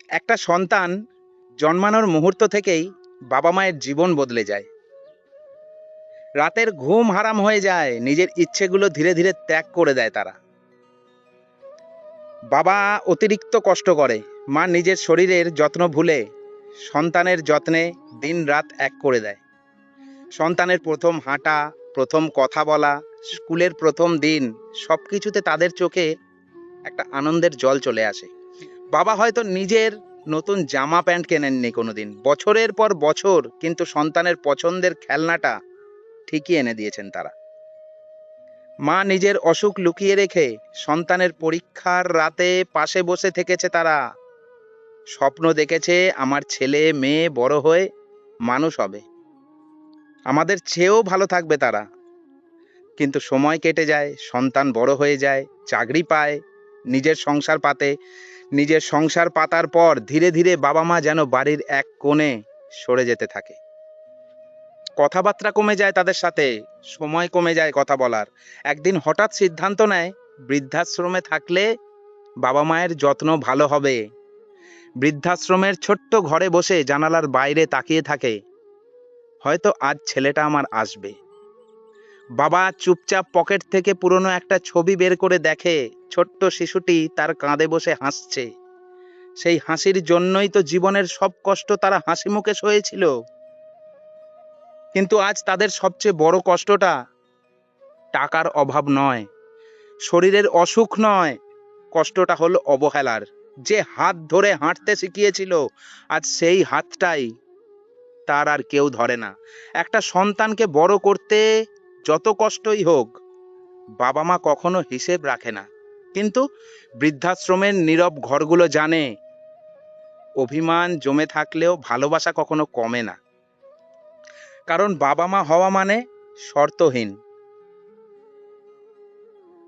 একটা সন্তান জন্মানোর মুহূর্ত থেকেই বাবা মায়ের জীবন বদলে যায়। রাতের ঘুম হারাম হয়ে যায়, নিজের ইচ্ছেগুলো ধীরে ধীরে ত্যাগ করে দেয় তারা। বাবা অতিরিক্ত কষ্ট করে, মা নিজের শরীরের যত্ন ভুলে সন্তানের যত্নে দিন রাত এক করে দেয়। সন্তানের প্রথম হাঁটা, প্রথম কথা বলা, স্কুলের প্রথম দিন, সবকিছুতে তাদের চোখে একটা আনন্দের জল চলে আসে। বাবা হয়তো নিজের নতুন জামা প্যান্ট কেনেননি কোনোদিন, বছরের পর বছর, কিন্তু সন্তানের পছন্দের খেলনাটা ঠিকই এনে দিয়েছেন তারা। মা নিজের অসুখ লুকিয়ে রেখে সন্তানের পরীক্ষার রাতে পাশে বসে থেকেছে তারা। স্বপ্ন দেখেছে আমার ছেলে মেয়ে বড় হয়ে মানুষ হবে, আমাদের চেয়েও ভালো থাকবে তারা। কিন্তু সময় কেটে যায়, সন্তান বড় হয়ে যায়, চাকরি পায়, নিজের সংসার পাতে। নিজের সংসার পাতার পর ধীরে ধীরে বাবা মা যেন বাড়ির এক কোণে সরে যেতে থাকে। কথাবার্তা কমে যায় তাদের সাথে, সময় কমে যায় কথা বলার। একদিন হঠাৎ সিদ্ধান্ত নেয় বৃদ্ধাশ্রমে থাকলে বাবা মায়ের যত্ন ভালো হবে। বৃদ্ধাশ্রমের ছোট্ট ঘরে বসে জানালার বাইরে তাকিয়ে থাকে, হয়তো আজ ছেলেটা আমার আসবে। বাবা চুপচাপ পকেট থেকে পুরনো একটা ছবি বের করে দেখে, ছোট্ট শিশুটি তার কাঁধে বসে হাসছে। সেই হাসির জন্যই তো জীবনের সব কষ্ট তারা হাসি মুখে সয়েছিল। কিন্তু আজ তাদের সবচেয়ে বড় কষ্টটা টাকার অভাব নয়, শরীরের অসুখ নয়, কষ্টটা হলো অবহেলার। যে হাত ধরে হাঁটতে শিখিয়েছিল, আজ সেই হাতটাই তার আর কেউ ধরে না। একটা সন্তানকে বড় করতে যত কষ্টই হোক, বাবা মা কখনো হিসেব রাখে না। কিন্তু বৃদ্ধাশ্রমের নীরব ঘরগুলো জানে, অভিমান জমে থাকলেও ভালোবাসা কখনো কমে না। কারণ বাবা মা হওয়া মানে শর্তহীন।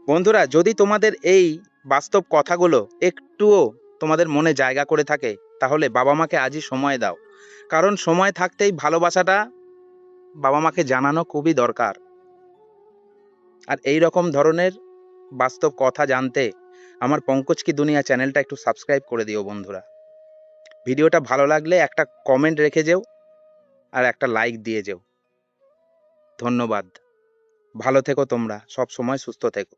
বন্ধুরা, যদি তোমাদের এই বাস্তব কথাগুলো একটুও তোমাদের মনে জায়গা করে থাকে, তাহলে বাবা মাকে আজই সময় দাও। কারণ সময় থাকতেই ভালোবাসাটা বাবা মাকে জানানো খুবই দরকার। আর এই রকম ধরনের বাস্তব কথা জানতে আমার পঙ্কজ কি দুনিয়া চ্যানেলটা একটু সাবস্ক্রাইব করে দিও বন্ধুরা। ভিডিওটা ভালো লাগলে একটা কমেন্ট রেখে যেও, আর একটা লাইক দিয়ে যেও। ধন্যবাদ। ভালো থেকো তোমরা, সব সময় সুস্থ থেকো।